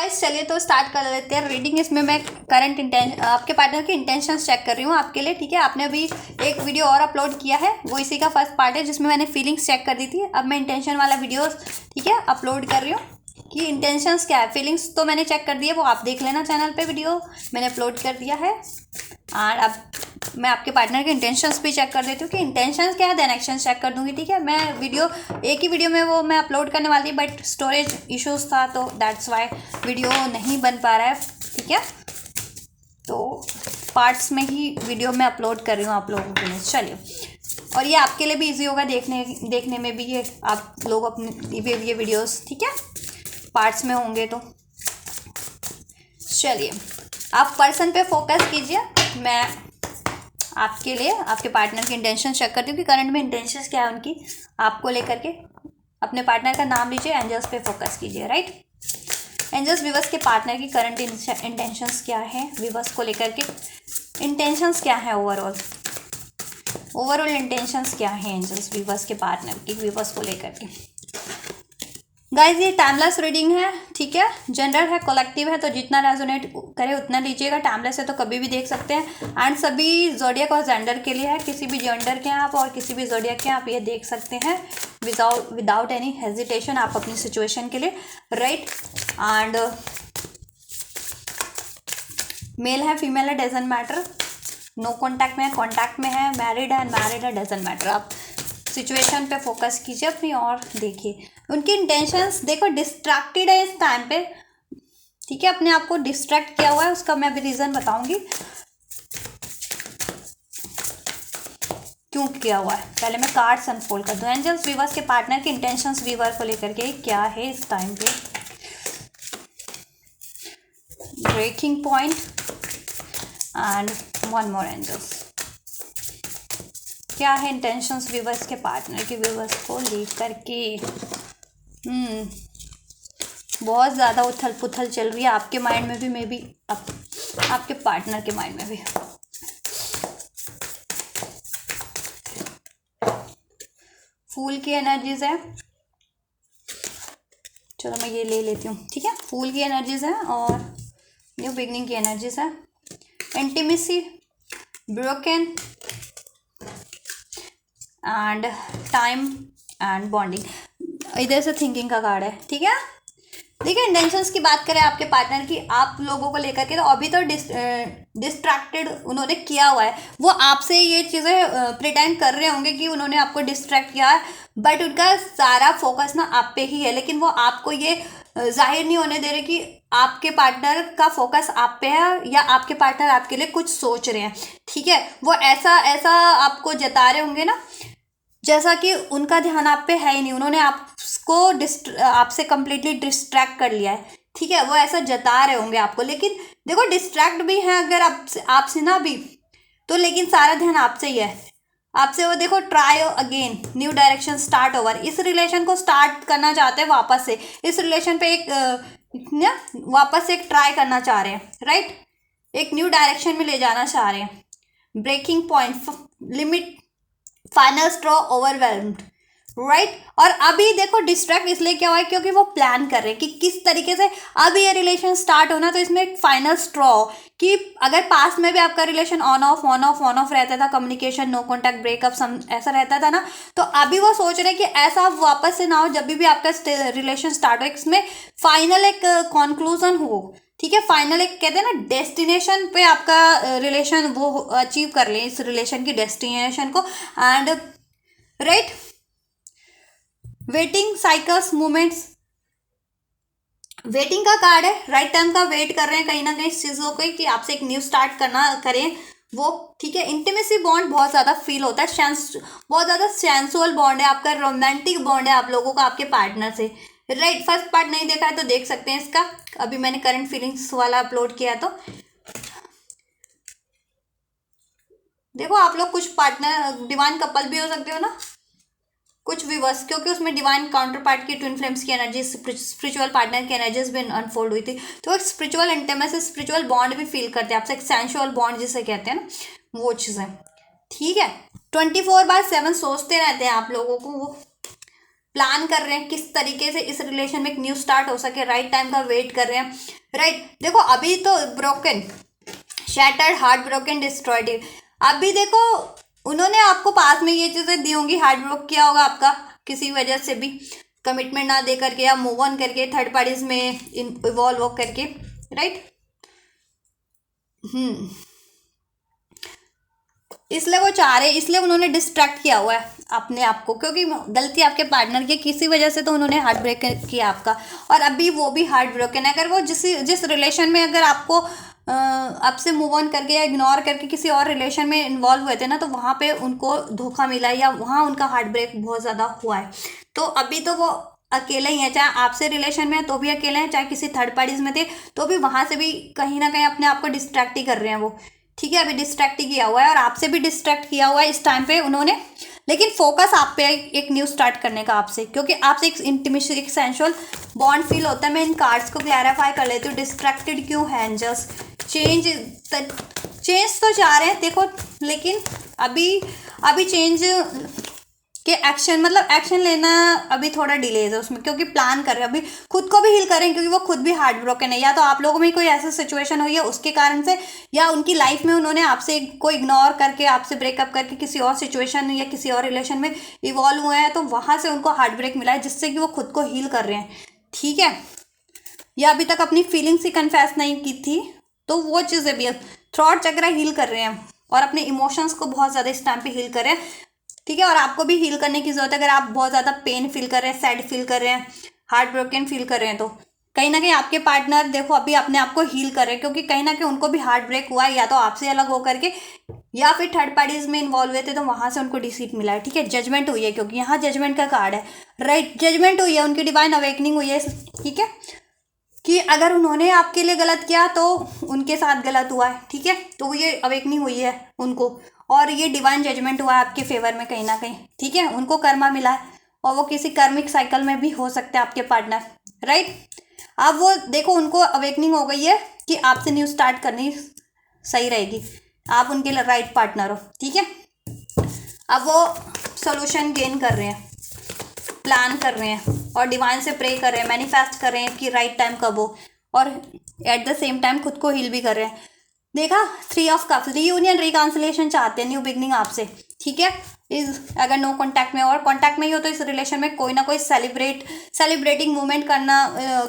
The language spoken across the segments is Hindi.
गाइस चलिए तो स्टार्ट कर लेते हैं रीडिंग। इसमें मैं करंट इंटेंशन आपके पार्टनर के इंटेंशंस चेक कर रही हूँ आपके लिए। ठीक है, आपने अभी एक वीडियो और अपलोड किया है, वो इसी का फर्स्ट पार्ट है जिसमें मैंने फीलिंग्स चेक कर दी थी। अब मैं इंटेंशन वाला वीडियो ठीक है अपलोड कर रही हूँ कि इंटेंशंस क्या है। फीलिंग्स तो मैंने चेक कर दी है, वो आप देख लेना, चैनल पे वीडियो मैंने अपलोड कर दिया है। और अब मैं आपके पार्टनर के इंटेंशंस भी चेक कर देती हूँ कि इंटेंशंस क्या है, देन एक्शन चेक कर दूंगी। ठीक है, मैं वीडियो एक ही वीडियो में वो मैं अपलोड करने वाली, बट स्टोरेज इश्यूज था तो दैट्स वाई वीडियो नहीं बन पा रहा है। ठीक है, तो पार्ट्स में ही वीडियो मैं अपलोड कर रही हूँ आप लोगों के लिए। चलिए, और ये आपके लिए भी इजी होगा देखने में भी, ये आप लोग अपने ये वीडियोस ठीक है पार्ट्स में होंगे तो। चलिए, आप पर्सन पे फोकस कीजिए, मैं आपके लिए आपके पार्टनर की इंटेंशन चेक करती हूँ कि करंट में इंटेंशंस क्या है उनकी आपको लेकर के। अपने पार्टनर का नाम लीजिए, एंजल्स पे फोकस कीजिए। राइट, एंजल्स विवर्स के पार्टनर की करंट इंटेंशंस क्या है, विवर्स को लेकर के इंटेंशंस क्या है, ओवरऑल इंटेंशंस क्या है एंजल्स विवर्स के पार्टनर की विवर्स को लेकर के। गाइज ये टाइमलेस रीडिंग है, ठीक है, जनरल है, कलेक्टिव है, तो जितना रेजोनेट करे उतना लीजिएगा। टाइमलेस है तो कभी भी देख सकते हैं, एंड सभी जोडियक और जेंडर के लिए है। किसी भी जेंडर के आप और किसी भी जोडियक के आप ये देख सकते हैं विदाउट एनी हेजिटेशन आप अपनी सिचुएशन के लिए। राइट, एंड मेल है फीमेल है डजंट मैटर, नो कॉन्टैक्ट में है कॉन्टैक्ट में है, मैरिड है अनमैरिड है डजंट मैटर। आप सिचुएशन पे फोकस कीजिए अपनी और देखिए उनकी इंटेंशंस। देखो डिस्ट्रैक्टेड है इस टाइम पे, ठीक है, अपने आप को डिस्ट्रैक्ट किया हुआ है, उसका मैं अभी रीजन बताऊंगी क्यों किया हुआ है। पहले मैं कार्ड्स अनफोल्ड कर दूं। एंजल्स वीवर्स के पार्टनर के इंटेंशंस वीवर को लेकर के क्या है इस टाइम पे। Breaking point and one more angels, क्या है इंटेंशंस व्यूवर्स के पार्टनर के व्यूवर्स को लेकर के। बहुत ज़्यादा उथल पुथल चल रही है आपके माइंड में भी, मे बी आपके पार्टनर के माइंड में भी। फूल की एनर्जीज है, चलो मैं ये ले लेती हूँ। ठीक है, फूल की एनर्जीज है और न्यू बिगनिंग की एनर्जीज है। Intimacy, broken and time and bonding, इधर से थिंकिंग का कार्ड है। ठीक है, देखिए इंटेंशंस की बात करें आपके पार्टनर की आप लोगों को लेकर के, तो अभी तो डिस्ट्रैक्टेड उन्होंने किया हुआ है। वो आपसे ये चीज़ें प्रिटेंड कर रहे होंगे कि उन्होंने आपको डिस्ट्रैक्ट किया है, बट उनका सारा फोकस ना आप पे ही है। लेकिन वो आपको ये जाहिर नहीं होने दे रहे कि आपके पार्टनर का फोकस आप पे है या आपके पार्टनर आपके लिए कुछ सोच रहे हैं। ठीक है, वो ऐसा आपको जता रहे होंगे ना जैसा कि उनका ध्यान आप पे है ही नहीं, उन्होंने आपको आपसे कंप्लीटली डिस्ट्रैक्ट कर लिया है। ठीक है, वो ऐसा जता रहे होंगे आपको, लेकिन देखो डिस्ट्रैक्ट भी है अगर आपसे ना भी तो, लेकिन सारा ध्यान आपसे ही है। आपसे वो देखो try again, new direction, start over, इस रिलेशन को स्टार्ट करना चाहते हैं वापस से, इस रिलेशन पे वापस से एक ट्राई करना चाह रहे हैं। राइट, एक न्यू डायरेक्शन में ले जाना चाह रहे हैं। Breaking point, limit, final straw, overwhelmed. Right, और अभी देखो डिस्ट्रैक्ट इसलिए क्या हुआ है क्योंकि वो प्लान कर रहे हैं कि किस तरीके से अब ये रिलेशन स्टार्ट होना। तो इसमें एक फाइनल स्ट्रॉ कि अगर पास्ट में भी आपका रिलेशन ऑन ऑफ रहता था, कम्युनिकेशन, नो कॉन्टैक्ट, ब्रेकअप ऐसा रहता था ना, तो अभी वो सोच रहे हैं कि ऐसा वापस से ना हो। जब भी आपका रिलेशन स्टार्ट हो, इसमें फाइनल एक कंक्लूजन हो। ठीक है, फाइनल एक कहते हैं ना डेस्टिनेशन पे आपका रिलेशन वो अचीव कर ले, इस रिलेशन की डेस्टिनेशन को। And right, waiting cycles movements, waiting का कार्ड है, राइट टाइम का वेट कर रहे हैं कहीं ना कहीं चीज़ों को कि आपसे एक न्यू स्टार्ट करें वो। ठीक है, इंटीमेसी बॉन्ड बहुत ज़्यादा फील होता है, बहुत ज़्यादा सेंसुअल बॉन्ड है आपका, रोमांटिक बॉन्ड है आप लोगों का आपके पार्टनर से। राइट, फर्स्ट पार्ट नहीं देखा है तो देख सकते हैं इसका, अभी मैंने करंट फीलिंग्स वाला अपलोड किया। तो देखो आप लोग कुछ पार्टनर डिवाइन कपल भी हो सकते हो ना, कुछ व्यूवर्स, क्योंकि उसमें डिवाइन काउंटर पार्ट की ट्विन फ्लेम्स की एनर्जी, स्पिरिचुअल पार्टनर की एनर्जीज भी अनफोल्ड हुई थी। तो एक स्पिरिचुअल इंटीमेसी, स्पिरिचुअल बॉन्ड भी फील करते हैं आपसे, एक सेंसुअल बॉन्ड जिसे कहते हैं ना, वो चीज़ें। ठीक है, 24/7 सोचते रहते हैं आप लोगों को वो, प्लान कर रहे हैं किस तरीके से इस रिलेशन में एक न्यू स्टार्ट हो सके, राइट टाइम का वेट कर रहे हैं, राइट। देखो अभी तो broken, shattered, heart broken, destroyed, अभी देखो उन्होंने आपको पास में ये चीज़ें दी होंगी, हार्ट ब्रोक किया होगा आपका किसी वजह से भी, कमिटमेंट ना दे करके या मूव ऑन करके, थर्ड पार्टीज में इन्वॉल्व हो करके, राइट। इसलिए वो चाह रहे, इसलिए उन्होंने डिस्ट्रैक्ट किया हुआ है अपने आप को, क्योंकि गलती आपके पार्टनर की, किसी वजह से तो उन्होंने हार्ट ब्रेक किया आपका, और अभी वो भी हार्ट ब्रोकन है। अगर वो जिस रिलेशन में अगर आपको आपसे मूव ऑन करके या इग्नोर करके किसी और रिलेशन में इन्वॉल्व हुए थे ना, तो वहाँ पे उनको धोखा मिला है या वहाँ उनका हार्ट ब्रेक बहुत ज़्यादा हुआ है। तो अभी तो वो अकेले ही है, चाहे आपसे रिलेशन में है तो भी अकेले हैं, चाहे किसी थर्ड पार्टीज में थे तो भी वहाँ से भी कहीं ना कहीं अपने आप को डिस्ट्रैक्ट ही कर रहे हैं वो, ठीक है। अभी डिस्ट्रैक्ट ही किया हुआ है और आपसे भी डिस्ट्रैक्ट किया हुआ है इस टाइम पे उन्होंने, लेकिन फोकस आप पे एक न्यू स्टार्ट करने का आपसे, क्योंकि आपसे एक इंटीमेसी, एक सेंसुअल बॉन्ड फील होता है। मैं इन कार्ड्स को क्लैरिफाई कर लेती हूँ, डिस्ट्रैक्टेड क्यों है एंजल्स, चेंज तो चाह रहे हैं देखो, लेकिन अभी चेंज के एक्शन, मतलब एक्शन लेना अभी थोड़ा डिले है उसमें, क्योंकि प्लान कर रहे हैं, अभी खुद को भी हील करें, क्योंकि वो खुद भी हार्ट ब्रोकन है। या तो आप लोगों में कोई ऐसी सिचुएशन हुई है उसके कारण से, या उनकी लाइफ में उन्होंने आपसे को इग्नोर करके, आपसे ब्रेकअप करके किसी और सिचुएशन या किसी और रिलेशन में इवॉल्व हुए हैं, तो वहाँ से उनको हार्ट ब्रेक मिला है, जिससे कि वो खुद को हील कर रहे हैं, ठीक है। या अभी तक अपनी फीलिंग्स ही कन्फेस नहीं की थी, तो वो चीज़ें भी थ्रॉट चक्र हील कर रहे हैं और अपने इमोशंस को बहुत ज़्यादा इस टाइम पे हील कर रहे हैं, ठीक है। और आपको भी हील करने की जरूरत है। अगर आप बहुत ज़्यादा पेन फील कर रहे हैं, सैड फील कर रहे हैं, हार्ट ब्रोकन फील कर रहे हैं, तो कहीं ना कहीं आपके पार्टनर देखो अभी अपने आप को हील कर रहे हैं, क्योंकि कहीं ना कहीं उनको भी हार्ट ब्रेक हुआ है, या तो आपसे अलग होकर के या फिर थर्ड पार्टीज में इन्वॉल्व हुए थे, तो वहां से उनको डिसीट मिला है, ठीक है। जजमेंट हुई है, क्योंकि यहाँ जजमेंट का कार्ड है, राइट। जजमेंट हुई है, उनकी डिवाइन अवेकनिंग हुई है, ठीक है, कि अगर उन्होंने आपके लिए गलत किया तो उनके साथ गलत हुआ है, ठीक है। तो ये अवेकनिंग हुई है उनको, और ये डिवाइन जजमेंट हुआ है आपके फेवर में कहीं ना कहीं, ठीक है। उनको कर्मा मिला है, और वो किसी कर्मिक साइकिल में भी हो सकते हैं आपके पार्टनर, राइट। अब वो देखो उनको अवेकनिंग हो गई है कि आपसे न्यू स्टार्ट करनी सही रहेगी, आप उनके लिए राइट पार्टनर हो, ठीक है। अब वो सोल्यूशन गेन कर रहे हैं, प्लान कर रहे हैं, और डिवाइन से प्रे कर रहे हैं, मैनिफेस्ट कर रहे हैं कि राइट टाइम कब हो, और एट द सेम टाइम खुद को हील भी कर रहे हैं। देखा, 3 ऑफ कप्स, रीयूनियन, रिकॉन्सिलेशन चाहते हैं, न्यू बिगनिंग आपसे, ठीक है। अगर नो कॉन्टैक्ट में, और कॉन्टैक्ट में ही हो तो इस रिलेशन में कोई ना कोई सेलिब्रेटिंग मोमेंट करना,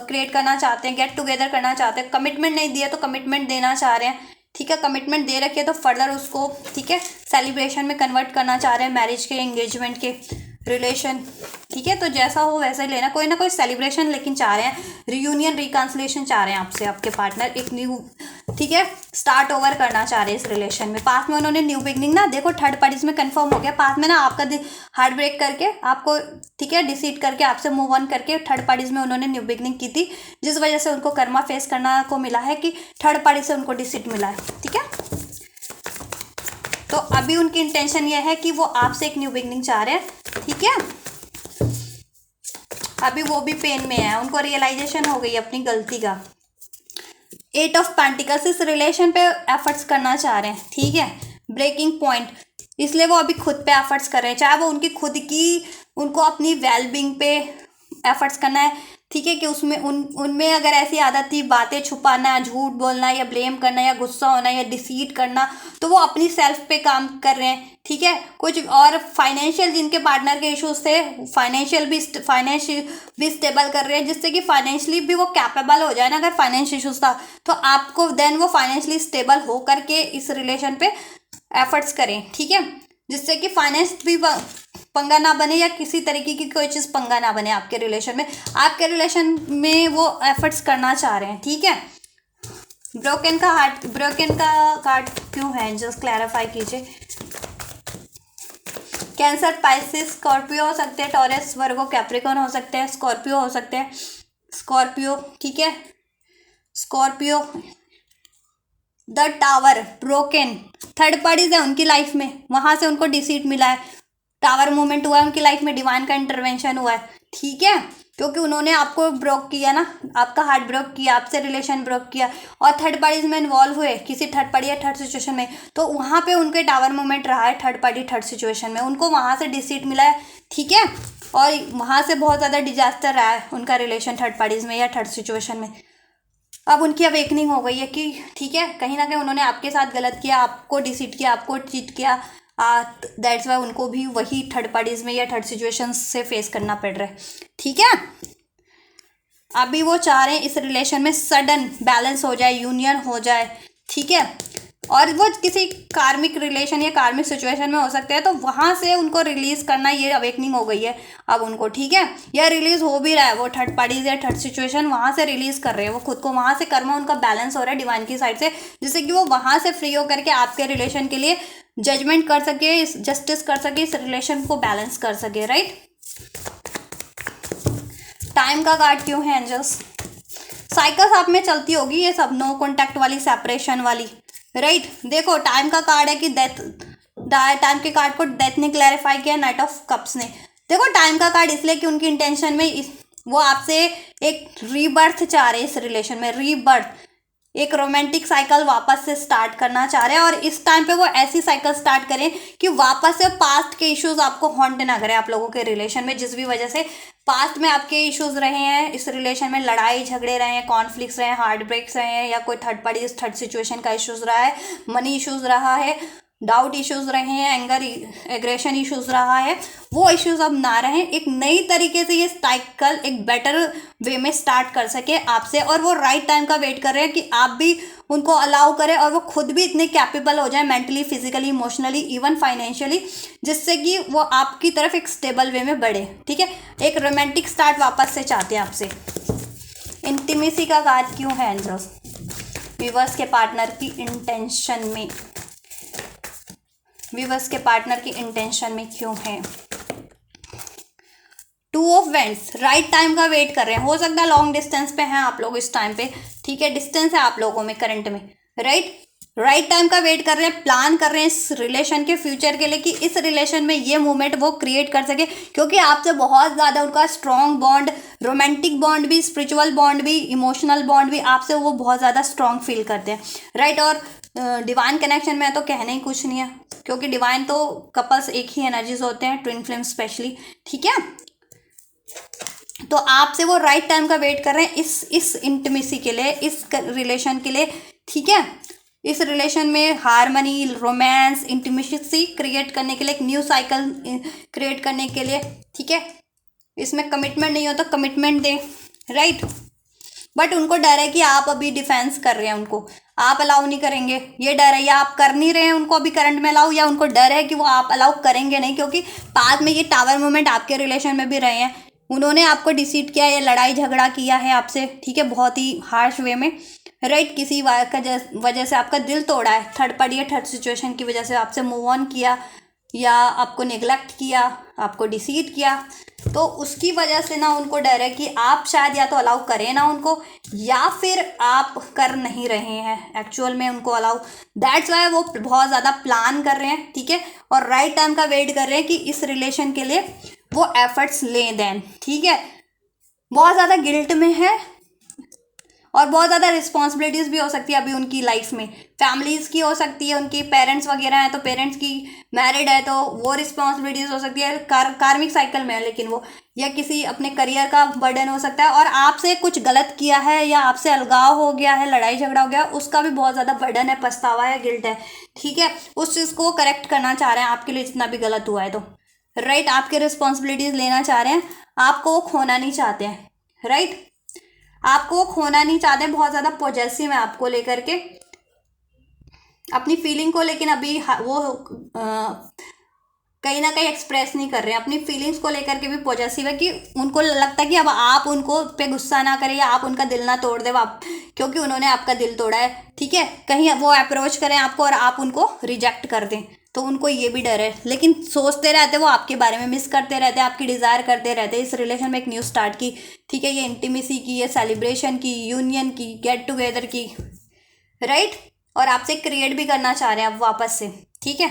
क्रिएट करना चाहते हैं, गेट टुगेदर करना चाहते हैं। कमिटमेंट नहीं दिया तो कमिटमेंट देना चाह रहे हैं, ठीक है। कमिटमेंट दे रखी है तो फर्दर उसको, ठीक है, सेलिब्रेशन में कन्वर्ट करना चाह रहे हैं, मैरिज के, एंगेजमेंट के, रिलेशन, ठीक है। तो जैसा हो वैसा ही लेना, कोई ना कोई सेलिब्रेशन लेकिन चाह रहे हैं, रियूनियन, रिकॉन्सिलेशन चाह रहे हैं आपसे, आपके पार्टनर एक न्यू, ठीक है, स्टार्ट ओवर करना चाह रहे हैं इस रिलेशन में। पास में उन्होंने न्यू बिगनिंग ना, देखो थर्ड पार्टीज में कंफर्म हो गया, पास में ना आपका हार्ट ब्रेक करके आपको, ठीक है, डिसीड करके आपसे मूव ऑन करके थर्ड पार्टीज में उन्होंने न्यू बिगनिंग की थी, जिस वजह से उनको कर्मा फेस करना को मिला है कि थर्ड पार्टी से उनको डिसीड मिला है, ठीक है। तो अभी उनकी इंटेंशन ये है कि वो आपसे एक न्यू बिगनिंग चाह रहे हैं, ठीक है। अभी वो भी पेन में है, उनको रियलाइजेशन हो गई अपनी गलती का। 8 ऑफ पेंटिकल्स, इस रिलेशन पे एफर्ट्स करना चाह रहे हैं, ठीक है, ब्रेकिंग पॉइंट, इसलिए वो अभी खुद पे एफर्ट्स कर रहे हैं, चाहे वो उनकी खुद की, उनको अपनी वेलबींग पे एफर्ट्स करना है, ठीक है, कि उसमें उनमें अगर ऐसी आदत थी बातें छुपाना, झूठ बोलना, या ब्लेम करना, या गुस्सा होना, या डिसीट करना, तो वो अपनी सेल्फ पे काम कर रहे हैं, ठीक है। कुछ और फाइनेंशियल, जिनके पार्टनर के इश्यूज थे, फाइनेंशियल भी स्टेबल कर रहे हैं, जिससे कि फाइनेंशियली भी वो कैपेबल हो जाए ना। अगर फाइनेंशियल इश्यूज था तो आपको देन वो फाइनेंशियली स्टेबल हो करके इस रिलेशन पे एफर्ट्स करें, ठीक है, जिससे कि फाइनेंस भी पंगा ना बने, या किसी तरीके की कोई चीज़ पंगा ना बने आपके रिलेशन में। आपके रिलेशन में वो एफर्ट्स करना चाह रहे हैं, ठीक है। ब्रोकन का कार्ड क्यों है, जस्ट क्लैरिफाई कीजिए। कैंसर, पाइसिस, स्कॉर्पियो हो सकते हैं, टॉरस, वर्गो, कैप्रिकॉर्न हो सकते हैं, स्कॉर्पियो हो सकते हैं, स्कॉर्पियो, ठीक है, Scorpio. The tower, broken, third parties है उनकी लाइफ में, वहां से उनको डिसीट मिला है, टावर मूवमेंट हुआ है उनकी लाइफ में, डिवाइन का इंटरवेंशन हुआ है, ठीक है, क्योंकि उन्होंने आपको ब्रोक किया ना, आपका हार्ट ब्रोक किया, आपसे रिलेशन ब्रोक किया, और थर्ड पार्टीज में इन्वॉल्व हुए किसी थर्ड पार्टी या थर्ड सिचुएशन में, तो वहाँ पे उनके टावर मूवमेंट रहा है, थर्ड पार्टी थर्ड सिचुएशन में, उनको वहाँ से डिसीट मिला है, ठीक है। और वहाँ से बहुत ज़्यादा डिजास्टर रहा है उनका रिलेशन थर्ड पार्टीज में या थर्ड सिचुएशन में। अब उनकी अवेकनिंग हो गई है कि ठीक है, कहीं ना कहीं उन्होंने आपके साथ गलत किया, आपको डिसीट किया, आपको चीट किया, दैट्स वाई उनको भी वही थर्ड पार्टीज में या थर्ड सिचुएशन से फेस करना पड़ रहा है। ठीक है, अभी वो चाह रहे हैं इस रिलेशन में सडन बैलेंस हो जाए, यूनियन हो जाए। ठीक है, और वो किसी कार्मिक रिलेशन या कार्मिक सिचुएशन में हो सकते हैं, तो वहाँ से उनको रिलीज करना, ये अवेकनिंग हो गई है अब उनको। ठीक है, या रिलीज हो भी रहा है, वो थर्ड पार्टीज या थर्ड सिचुएशन वहाँ से रिलीज कर रहे हैं वो खुद को, वहाँ से कर्मा उनका बैलेंस हो रहा है डिवाइन की साइड से, जिससे कि वो वहाँ से फ्री होकर के आपके रिलेशन के लिए जजमेंट कर सके, जस्टिस कर सके, इस रिलेशन को बैलेंस कर सके। राइट, टाइम का कार्ड क्यों है एंजल्स? साइकिल्स आप में चलती होगी ये सब, नो कॉन्टैक्ट वाली, सेपरेशन वाली। राइट, देखो टाइम का कार्ड है कि डेथ, टाइम के कार्ड को डेथ ने क्लैरिफाई किया, नाइट ऑफ कप्स ने। देखो टाइम का कार्ड इसलिए कि उनकी इंटेंशन में वो आपसे एक रीबर्थ चाह रहे हैं इस रिलेशन में, रीबर्थ, एक रोमांटिक साइकिल वापस से स्टार्ट करना चाह रहे हैं। और इस टाइम पे वो ऐसी साइकिल स्टार्ट करें कि वापस से पास्ट के इश्यूज आपको हॉन्ट ना करें आप लोगों के रिलेशन में, जिस भी वजह से पास्ट में आपके इश्यूज रहे हैं इस रिलेशन में, लड़ाई झगड़े रहे हैं, कॉन्फ्लिक्ट्स रहे हैं, हार्ट ब्रेक्स रहे हैं, या कोई थर्ड पार्टी थर्ड सिचुएशन का इश्यूज रहा है, मनी इश्यूज रहा है, डाउट इश्यूज रहे हैं, एंगर एग्रेशन इश्यूज रहा है, वो इश्यूज अब ना रहे, एक नई तरीके से ये साइकिल एक बेटर वे में स्टार्ट कर सके आपसे। और वो राइट टाइम का वेट कर रहे हैं कि आप भी उनको अलाउ करें और वो खुद भी इतने कैपेबल हो जाए mentally, physically, emotionally, even financially, जिससे कि वो आपकी तरफ एक स्टेबल वे में बढ़े। ठीक है, एक रोमांटिक स्टार्ट वापस से चाहते हैं आपसे। इंटीमेसी का कार्ड क्यों है एंजल्स? व्यूअर्स के पार्टनर की इंटेंशन में, व्यूअर्स के पार्टनर की इंटेंशन में क्यों है? Two of vents, right time का वेट कर रहे हैं। हो सकता है लॉन्ग डिस्टेंस पे हैं आप लोग इस टाइम पे। ठीक है, डिस्टेंस है आप लोगों में करंट में। राइट टाइम का वेट कर रहे हैं, प्लान कर रहे हैं इस रिलेशन के फ्यूचर के लिए कि इस रिलेशन में ये मोमेंट वो क्रिएट कर सके, क्योंकि आपसे बहुत ज़्यादा उनका स्ट्रॉन्ग बॉन्ड, रोमांटिक बॉन्ड भी, स्पिरिचुअल बॉन्ड भी, इमोशनल बॉन्ड भी, आपसे वो बहुत ज़्यादा स्ट्रॉन्ग फील करते हैं। राइट, और डिवाइन कनेक्शन में तो कहने ही कुछ नहीं है, क्योंकि डिवाइन तो कपल्स एक ही एनर्जीज होते हैं, ट्विन फ्लेम स्पेशली। ठीक है, तो आपसे वो राइट टाइम का वेट कर रहे हैं इस इंटीमेसी के लिए, इस रिलेशन के लिए। ठीक है, इस रिलेशन में हार्मनी, रोमांस, इंटीमेसी क्रिएट करने के लिए, एक न्यू साइकिल क्रिएट करने के लिए। ठीक है, इसमें कमिटमेंट नहीं हो तो कमिटमेंट दें। राइट, बट उनको डर है कि आप अभी डिफेंस कर रहे हैं, उनको आप अलाउ नहीं करेंगे, ये डर है, या आप कर नहीं रहे हैं उनको अभी करंट में अलाउ, या उनको डर है कि वो आप अलाउ करेंगे नहीं, क्योंकि बाद में ये टावर मोमेंट आपके रिलेशन में भी रहे हैं, उन्होंने आपको डिसीट किया या लड़ाई झगड़ा किया है आपसे। ठीक है, बहुत ही हार्श वे में। राइट, किसी वजह से आपका दिल तोड़ा है, थर्ड पार्टी या थर्ड सिचुएशन की वजह से आपसे मूव ऑन किया, या आपको नेग्लेक्ट किया, आपको डिसीट किया, तो उसकी वजह से ना उनको डर है कि आप शायद या तो अलाउ करें ना उनको, या फिर आप कर नहीं रहे हैं एक्चुअल में उनको अलाउ। दैट्स वाई वो बहुत ज़्यादा प्लान कर रहे हैं। ठीक है, और राइट टाइम का वेट कर रहे हैं कि इस रिलेशन के लिए वो एफर्ट्स लें देन। ठीक है, बहुत ज़्यादा गिल्ट में है और बहुत ज़्यादा रिस्पॉन्सिबिलिटीज़ भी हो सकती है अभी उनकी लाइफ में, फैमिलीज़ की हो सकती है, उनकी पेरेंट्स वगैरह हैं तो पेरेंट्स की, मैरिड है तो वो रिस्पॉन्सिबिलिटीज़ हो सकती है, कार्मिक साइकिल में है लेकिन वो, या किसी अपने करियर का बर्डन हो सकता है, और आपसे कुछ गलत किया है या आपसे अलगाव हो गया है, लड़ाई झगड़ा हो गया, उसका भी बहुत ज़्यादा बर्डन है, पछतावा है, गिल्ट है। ठीक है, उस चीज़ को करेक्ट करना चाह रहे हैं आपके लिए जितना भी गलत हुआ है तो। राइट, आपके रिस्पॉन्सिबिलिटीज़ लेना चाह रहे हैं, आपको वो खोना नहीं चाहते हैं। राइट, आपको वो खोना नहीं चाहते, बहुत ज़्यादा पॉजेसिव है आपको लेकर के, अपनी फीलिंग को, लेकिन अभी वो कहीं ना कहीं एक्सप्रेस नहीं कर रहे हैं अपनी फीलिंग्स को लेकर के, भी पॉजेसिव है कि उनको लगता है कि अब आप उनको पे गुस्सा ना करें या आप उनका दिल ना तोड़ दें आप, क्योंकि उन्होंने आपका दिल तोड़ा है। ठीक है, कहीं वो अप्रोच करें आपको और आप उनको रिजेक्ट कर दें, तो उनको ये भी डर है, लेकिन सोचते रहते वो आपके बारे में, मिस करते रहते, आपकी डिज़ायर करते रहते इस रिलेशन में एक न्यू स्टार्ट की। ठीक है, ये इंटीमेसी की, ये सेलिब्रेशन की, यूनियन की, गेट टुगेदर की। राइट, और आपसे क्रिएट भी करना चाह रहे हैं अब वापस से। ठीक है,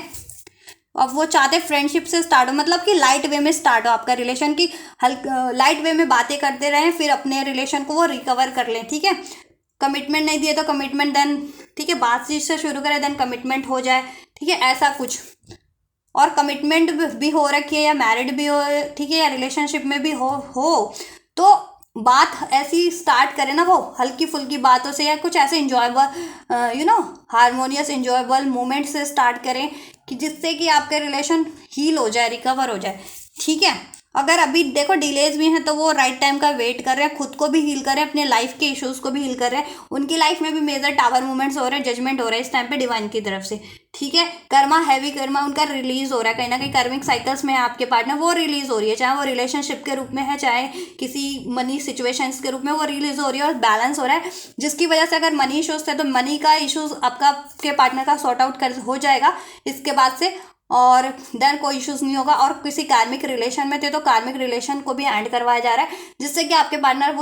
अब वो चाहते फ्रेंडशिप से स्टार्ट हो, मतलब कि लाइट वे में स्टार्ट हो आपका रिलेशन की, लाइट वे में बातें करते रहें, फिर अपने रिलेशन को वो रिकवर कर लें। ठीक है, कमिटमेंट नहीं दिए तो कमिटमेंट देन, ठीक है, बातचीत से शुरू करें देन कमिटमेंट हो जाए। ठीक है, ऐसा कुछ और कमिटमेंट भी हो रखी है या मैरिड भी हो, ठीक है, या रिलेशनशिप में भी हो तो बात ऐसी स्टार्ट करें ना, वो हल्की फुल्की बातों से या कुछ ऐसे इंजॉयबल हारमोनियस इंजॉयबल मोमेंट से स्टार्ट करें कि जिससे कि आपके रिलेशन हील हो जाए, रिकवर हो जाए, ठीक है। अगर अभी देखो डिलेज भी हैं तो वो राइट टाइम का वेट कर रहे हैं, खुद को भी हील कर रहे हैं, अपने लाइफ के इश्यूज को भी हील कर रहे हैं, उनकी लाइफ में भी मेजर टावर मूवमेंट्स हो रहे हैं, जजमेंट हो रहा है इस टाइम पे डिवाइन की तरफ से, ठीक है। कर्मा, हैवी कर्मा उनका रिलीज हो रहा है, कहीं ना कहीं कर्मिक साइकिल्स में आपके पार्टनर वो रिलीज हो रही है, चाहे वो रिलेशनशिप के रूप में है, चाहे किसी मनी सिचुएशंस के रूप में वो रिलीज हो रही है और बैलेंस हो रहा है, जिसकी वजह से अगर मनी इश्यूज थे तो मनी का इश्यूज आपके पार्टनर का सॉर्ट आउट हो जाएगा इसके बाद से, और देन कोई इश्यूज नहीं होगा। और किसी कार्मिक रिलेशन में थे तो कार्मिक रिलेशन को भी एंड करवाया जा रहा है, जिससे कि आपके पार्टनर वो